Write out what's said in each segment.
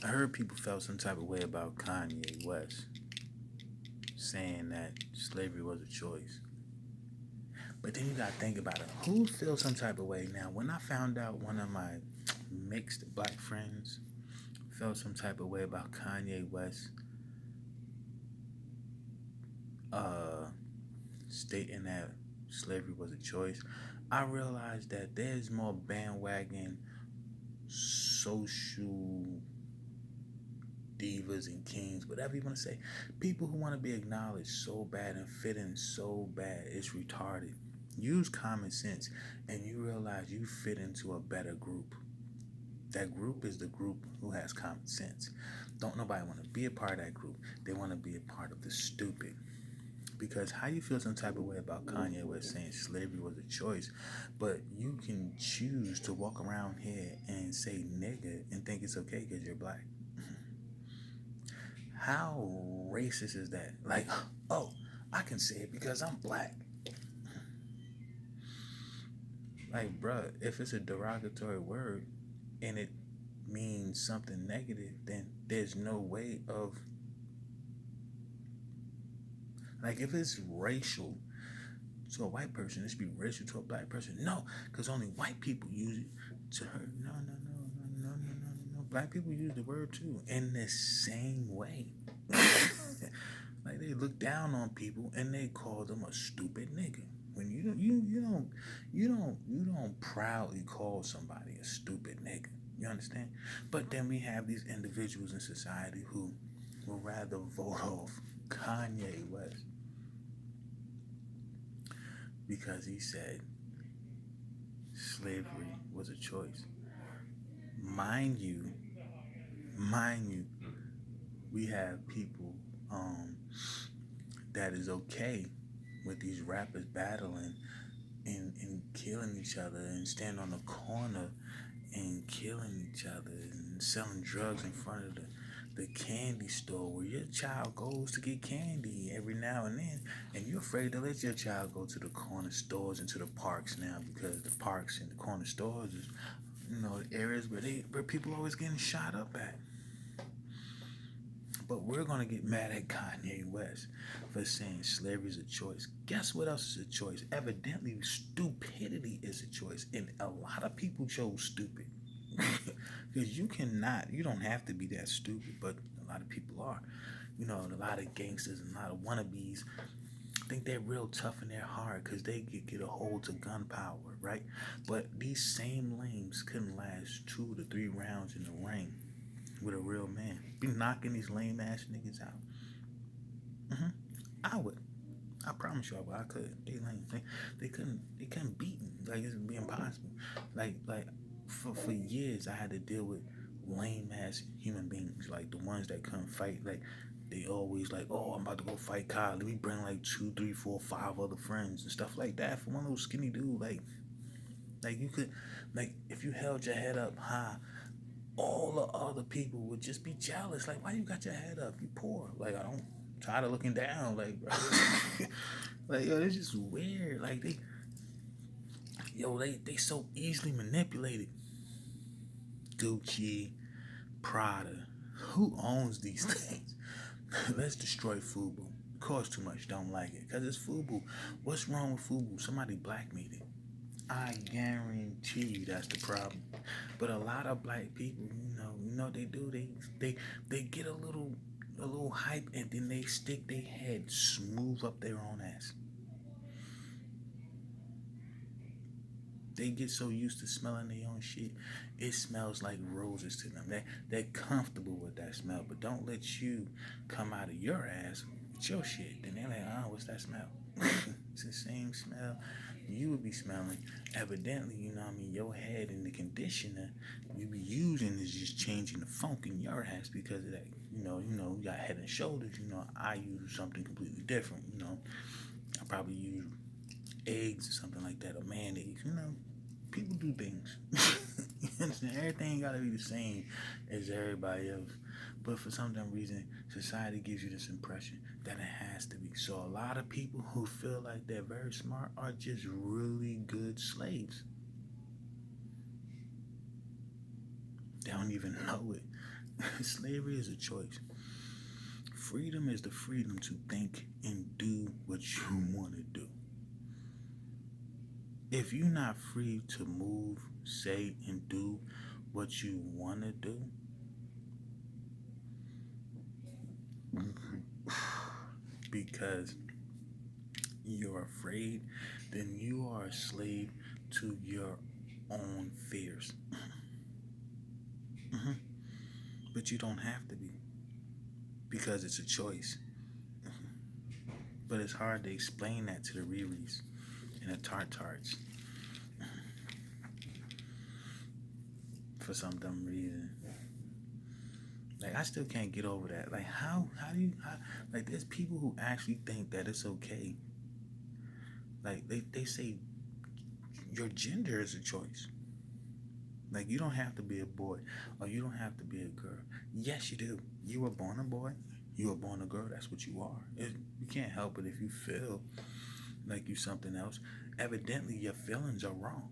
I heard people felt some type of way about Kanye West saying that slavery was a choice. But then you gotta think about it. Who feels some type of way now? When I found out one of my mixed black friends felt some type of way about Kanye West uh, stating that slavery was a choice, I realized that there's more bandwagon social divas and kings, whatever you want to say, people who want to be acknowledged so bad and fit in so bad, it's retarded. Use common sense and you realize you fit into a better group. That group is the group who has common sense. Don't nobody want to be a part of that group. They want to be a part of the stupid. Because how you feel some type of way about Kanye West saying slavery was a choice, but you can choose to walk around here and say nigga and think it's okay because you're black. How racist is that? Like, oh, I can say it because I'm black. Like, bruh, if it's a derogatory word and it means something negative, then there's no way of, like, if it's racial to a white person, it should be racial to a black person. No, because only white people use it to hurt. No, no, no, no, no, no, no, no, no. Black people use the word too in the same way. Like they look down on people and they call them a stupid nigga. When you don't proudly call somebody a stupid nigga. You understand? But then we have these individuals in society who will rather vote off Kanye West because he said slavery was a choice. Mind you, mind you, we have people that is okay with these rappers battling and killing each other and stand on the corner and killing each other and selling drugs in front of the candy store where your child goes to get candy every now and then, and you're afraid to let your child go to the corner stores and to the parks now because the parks and the corner stores is, the areas where people always getting shot up at. But we're gonna get mad at Kanye West for saying slavery is a choice. Guess what else is a choice? Evidently, stupidity is a choice, and a lot of people chose stupid. Because you don't have to be that stupid, but a lot of people are. A lot of gangsters and a lot of wannabes think they're real tough in their heart because they get a hold to gunpowder, right? But these same lames couldn't last 2 to 3 rounds in the ring with a real man. Be knocking these lame ass niggas out. I would. I promise you I would. I could. They lame. They couldn't beat me. Like it's be impossible. Like for years I had to deal with lame ass human beings, like the ones that couldn't fight. Like they always like, oh, I'm about to go fight Kyle. Let me bring like 2, 3, 4, 5 other friends and stuff like that. For one little skinny dude, like you could, like if you held your head up high, all the other people would just be jealous. Like, why you got your head up? You poor. Like, I don't tired of looking down. Like, bro. Like, yo, it's just weird. Like they so easily manipulated. Gucci, Prada. Who owns these things? Let's destroy Fubu. Costs too much, don't like it. Cause it's Fubu. What's wrong with Fubu? Somebody black made it. I guarantee you that's the problem. But a lot of black people, they do. They get a little hype and then they stick their head smooth up their own ass. They get so used to smelling their own shit, it smells like roses to them. They're comfortable with that smell, but don't let you come out of your ass with your shit. Then they're like, oh, what's that smell? It's the same smell you would be smelling. Evidently, your head and the conditioner you be using is just changing the funk in your ass because of that. You got head and shoulders. I use something completely different. I probably use eggs or something like that, or mayonnaise. People do things. Everything gotta be the same as everybody else. But for some dumb reason, society gives you this impression that it has to be. So a lot of people who feel like they're very smart are just really good slaves. They don't even know it. Slavery is a choice. Freedom is the freedom to think and do what you want to do. If you're not free to move, say, and do what you want to do, because you're afraid, then you are a slave to your own fears. Mhm. But you don't have to be because it's a choice. But it's hard to explain that to the Riris and the Tartars for some dumb reason. Like I still can't get over that. Like how do you like there's people who actually think that it's okay. Like they say your gender is a choice. Like you don't have to be a boy or you don't have to be a girl. Yes, you do. You were born a boy. You were born a girl. That's what you are. You can't help it if you feel like you something else. Evidently, your feelings are wrong.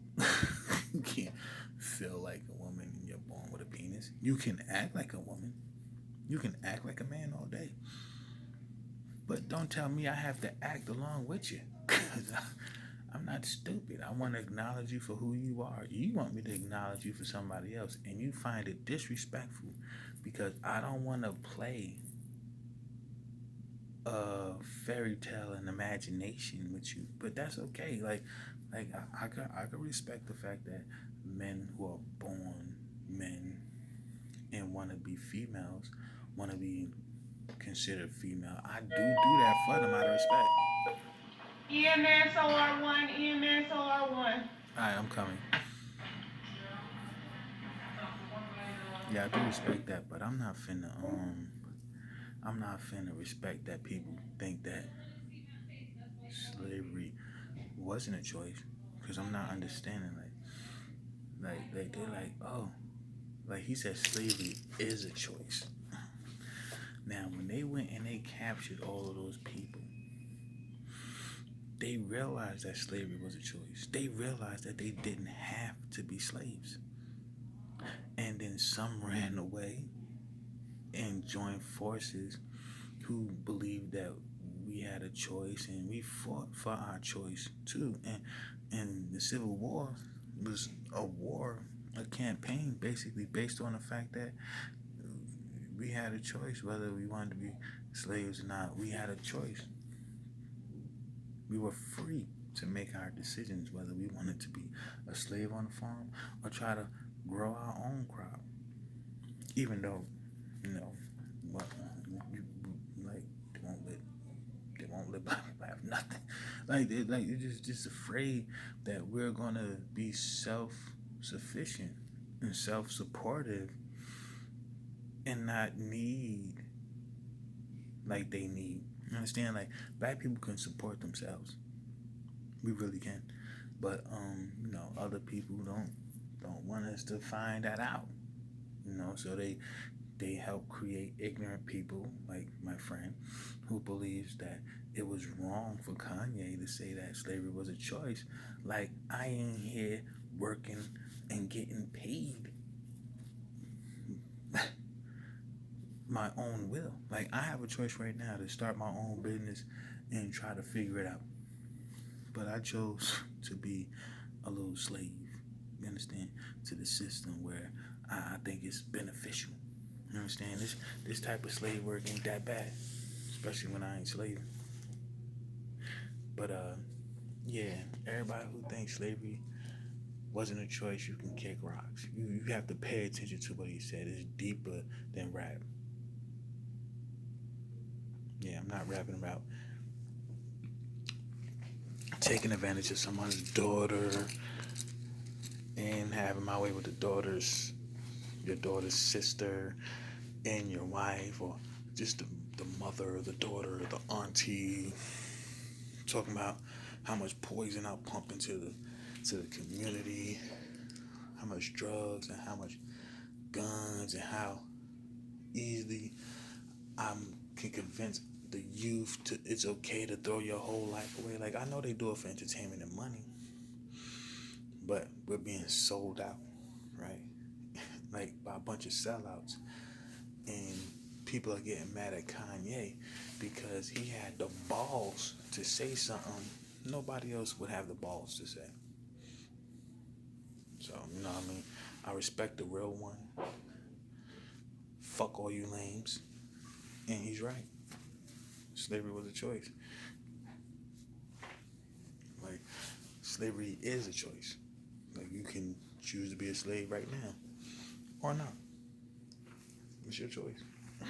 You can't feel like a woman and you're born with a penis. You can act like a woman. You can act like a man all day. But don't tell me I have to act along with you. Because I'm not stupid. I want to acknowledge you for who you are. You want me to acknowledge you for somebody else. And you find it disrespectful because I don't want to play a fairy tale and imagination with you. But that's okay. I can respect the fact that men who are born men and want to be females, want to be considered female. I do that for them out of respect. EMS OR1, EMS OR1. Alright, I'm coming. Yeah, I do respect that, but I'm not finna respect that people think that slavery wasn't a choice because I'm not understanding they're like, oh, like he said slavery is a choice. Now when they went and they captured all of those people, they realized that slavery was a choice. They realized that they didn't have to be slaves. And then some ran away and joined forces who believed that we had a choice and we fought for our choice too. And the Civil War was a war, a campaign basically based on the fact that we had a choice whether we wanted to be slaves or not. We had a choice. We were free to make our decisions whether we wanted to be a slave on a farm or try to grow our own crop. Even though, you know, what you like they won't live by nothing. Like they're just afraid that we're gonna be self sufficient and self supportive and not need like they need. You understand? Like black people can support themselves. We really can. But other people don't want us to find that out. So they help create ignorant people like my friend who believes that it was wrong for Kanye to say that slavery was a choice. Like I ain't here working and getting paid my own will. Like I have a choice right now to start my own business and try to figure it out. But I chose to be a little slave, you understand, to the system where I think it's beneficial. You understand? This type of slave work ain't that bad, especially when I ain't slaving. But yeah, everybody who thinks slavery wasn't a choice, you can kick rocks. You have to pay attention to what he said. It's deeper than rap. Yeah, I'm not rapping about taking advantage of someone's daughter and having my way with your daughter's sister and your wife, or just the mother, the daughter, the auntie, talking about how much poison I'll pump into the community, how much drugs and how much guns and how easily I can convince the youth to it's okay to throw your whole life away. Like I know they do it for entertainment and money, but we're being sold out, right? like by a bunch of sellouts, and people are getting mad at Kanye because he had the balls to say something nobody else would have the balls to say. So, you know what I mean? I respect the real one. Fuck all you lames. And he's right. Slavery was a choice. Like, slavery is a choice. Like, you can choose to be a slave right now or not. It's your choice.